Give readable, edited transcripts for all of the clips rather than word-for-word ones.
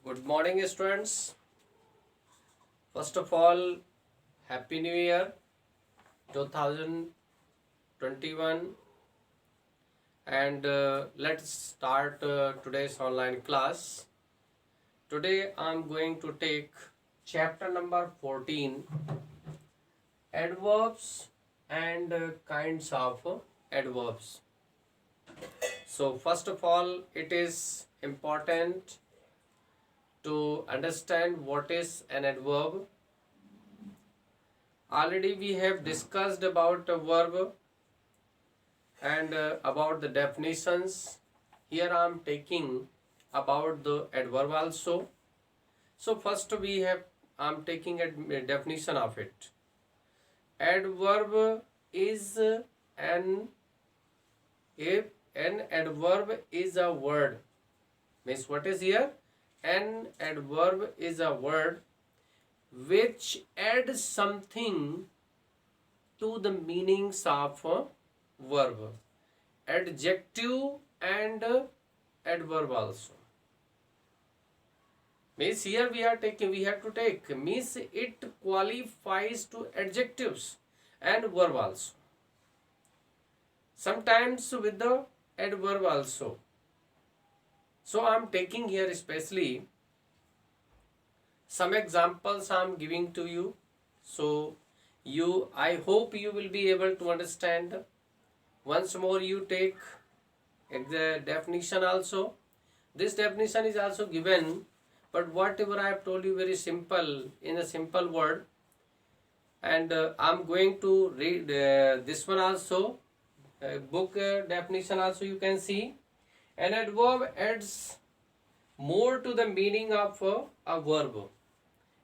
Good morning, students. First of all, Happy New Year 2021, and let's start today's online class. Today I'm going to take chapter number 14, adverbs and kinds of adverbs. So, first of all, it is important to understand what is an adverb. Already we have discussed about a verb and about the definitions. Here I am taking about the adverb also. So first I am taking a definition of it. Adverb is if an adverb is a word, means what is here? An adverb is a word which adds something to the meanings of a verb. Adjective and adverb also. Means here we have to take, means it qualifies to adjectives and verb also. Sometimes with the adverb also. So I am taking here especially some examples I am giving to you. So I hope you will be able to understand. Once more you take the definition also. This definition is also given, but whatever I have told you very simple, in a simple word. And I am going to read this one also. Book definition also you can see. An adverb adds more to the meaning of a verb.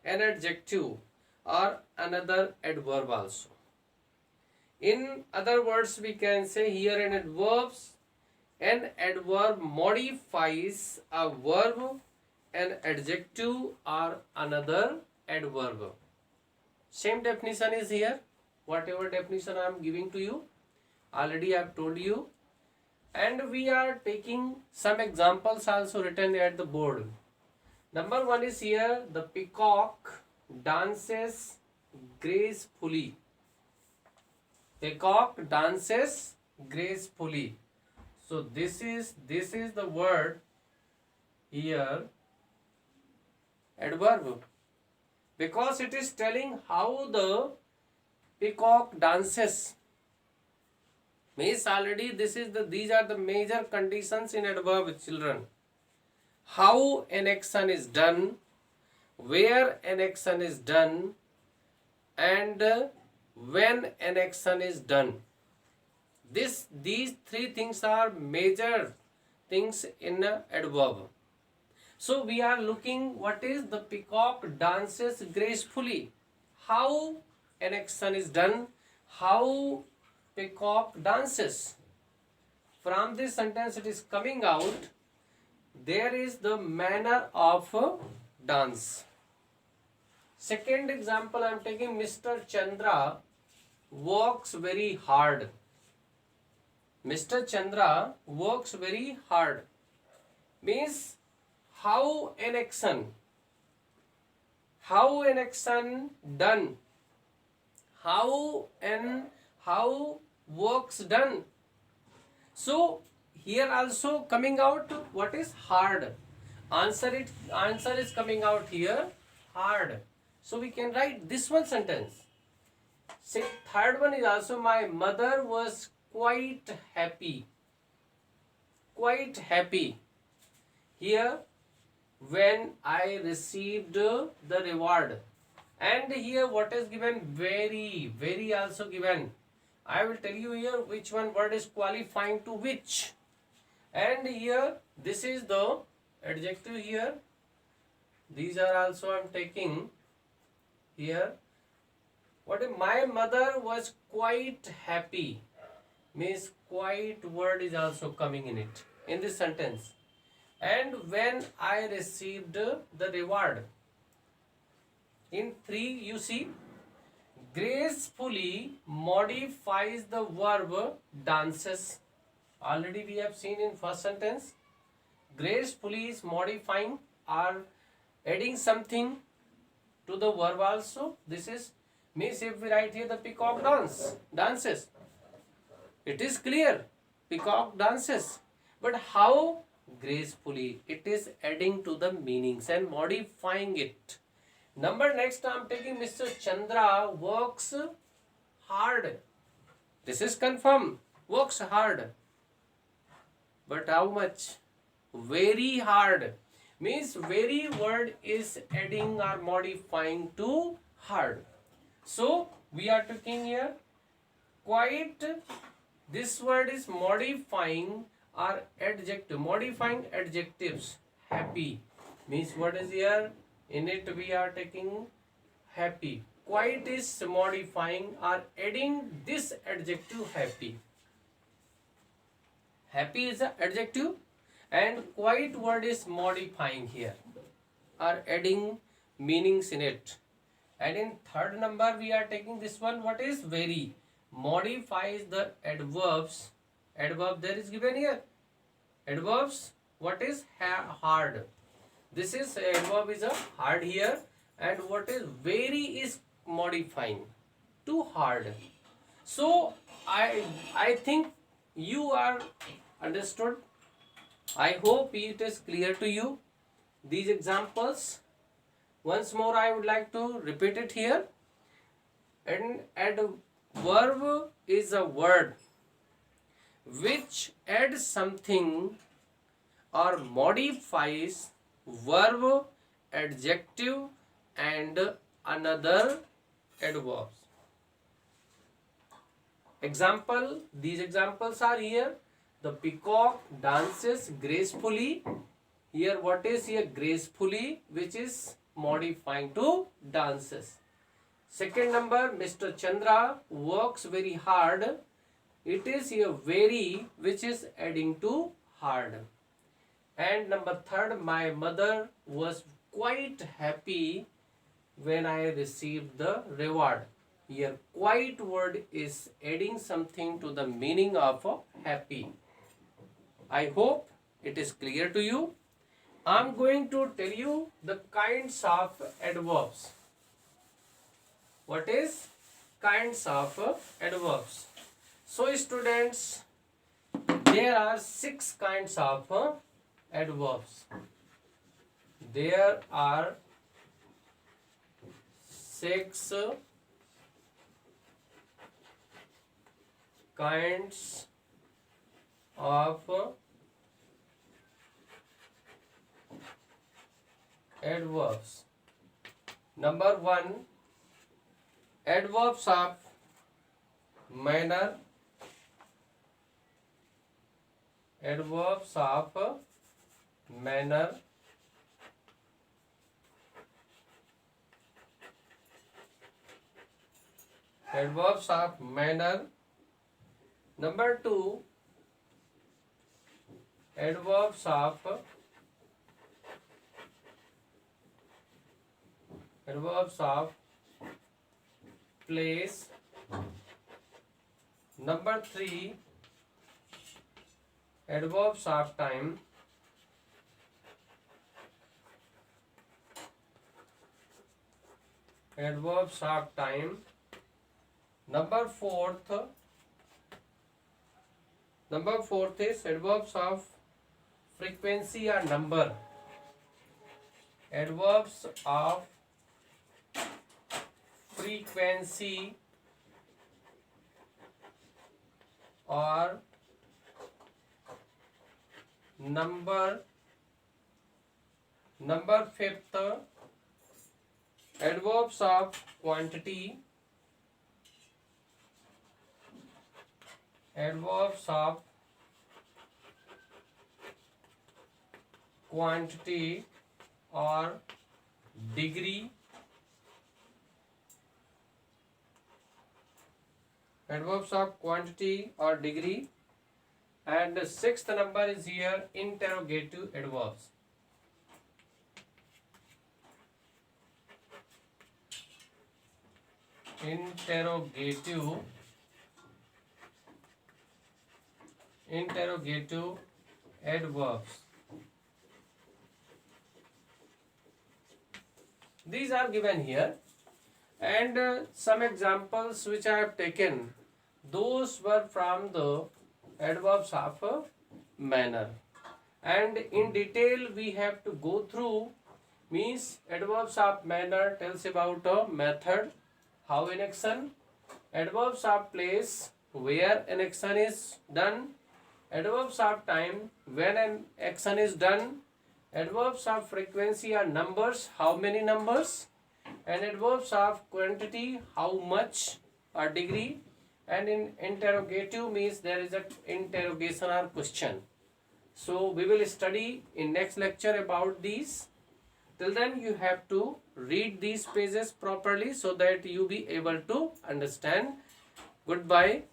An adjective or another adverb also. In other words, we can say here an adverb modifies a verb, an adjective or another adverb. Same definition is here. Whatever definition I am giving to you, already I have told you. And we are taking some examples also written at the board. Number one is here, the peacock dances gracefully. Peacock dances gracefully. So this is the word here, adverb, because it is telling how the peacock dances. Means already these are the major conditions in adverb, children. How an action is done, where an action is done, and when an action is done. These three things are major things in a adverb. So we are looking what is the peacock dances gracefully. How an action is done, how peacock dances. From this sentence it is coming out, there is the manner of dance. Second example I am taking, Mr. Chandra works very hard. Mr. Chandra works very hard means how an action done, how works done. So here also coming out what is hard. Answer is coming out here, hard. So we can write this one sentence. Third one is also, my mother was quite happy. Quite happy. Here, when I received the reward. And here what is given? Very, very also given. I will tell you here which one word is qualifying to which. And here, this is the adjective here. These are also I am taking here. What if my mother was quite happy? Means quite word is also coming in it, in this sentence. And when I received the reward. In 3 you see, gracefully modifies the verb dances. Already we have seen in first sentence. Gracefully is modifying or adding something to the verb also. This is means if we write here the peacock dances. It is clear. Peacock dances. But how gracefully? It is adding to the meanings and modifying it. Number next I am taking Mr. Chandra works hard. This is confirmed. Works hard. But how much? Very hard. Means very word is adding or modifying to hard. So we are taking here quite. This word is modifying or adjective. Modifying adjectives. Happy. Means what is here? In it we are taking happy. Quite is modifying or adding this adjective happy. Happy is an adjective and quite word is modifying here or adding meanings in it. And in third number we are taking this one. What is very? Modifies the adverbs. Adverb there is given here. Adverbs. What is hard? This is adverb is a hard here, and what is very is modifying to hard. So I think you are understood. I hope it is clear to you. These examples. Once more I would like to repeat it here. An adverb is a word which adds something or modifies verb, adjective and another adverbs. Example, these examples are here. The peacock dances gracefully. Here what is here? Gracefully, which is modifying to dances. Second number, Mr. Chandra works very hard. It is here very, which is adding to hard. And number third, my mother was quite happy when I received the reward. Here quite word is adding something to the meaning of happy. I hope it is clear to you. I am going to tell you the kinds of adverbs. What is kinds of adverbs? So students, there are 6 kinds of adverbs. There are 6 kinds of adverbs. Number 1, adverbs of manner. Adverbs of manner. Adverbs of manner. Number 2, adverbs of place. Number 3, adverbs of time. Adverbs of time. Number 4th is adverbs of frequency or number. Adverbs of frequency or number. Number 5th, adverbs of quantity. Adverbs of quantity or degree. Adverbs of quantity or degree. And the 6th number is here, interrogative adverbs. Interrogative adverbs. These are given here, and some examples which I have taken, those were from the adverbs of manner, and in detail we have to go through. Means adverbs of manner tells about a method, how an action. Adverbs of place, where an action is done. Adverbs of time, when an action is done. Adverbs of frequency are numbers, how many numbers. And adverbs of quantity, how much or degree. And in interrogative means there is an interrogation or question. So we will study in next lecture about these. Till then you have to read these pages properly so that you be able to understand. Goodbye.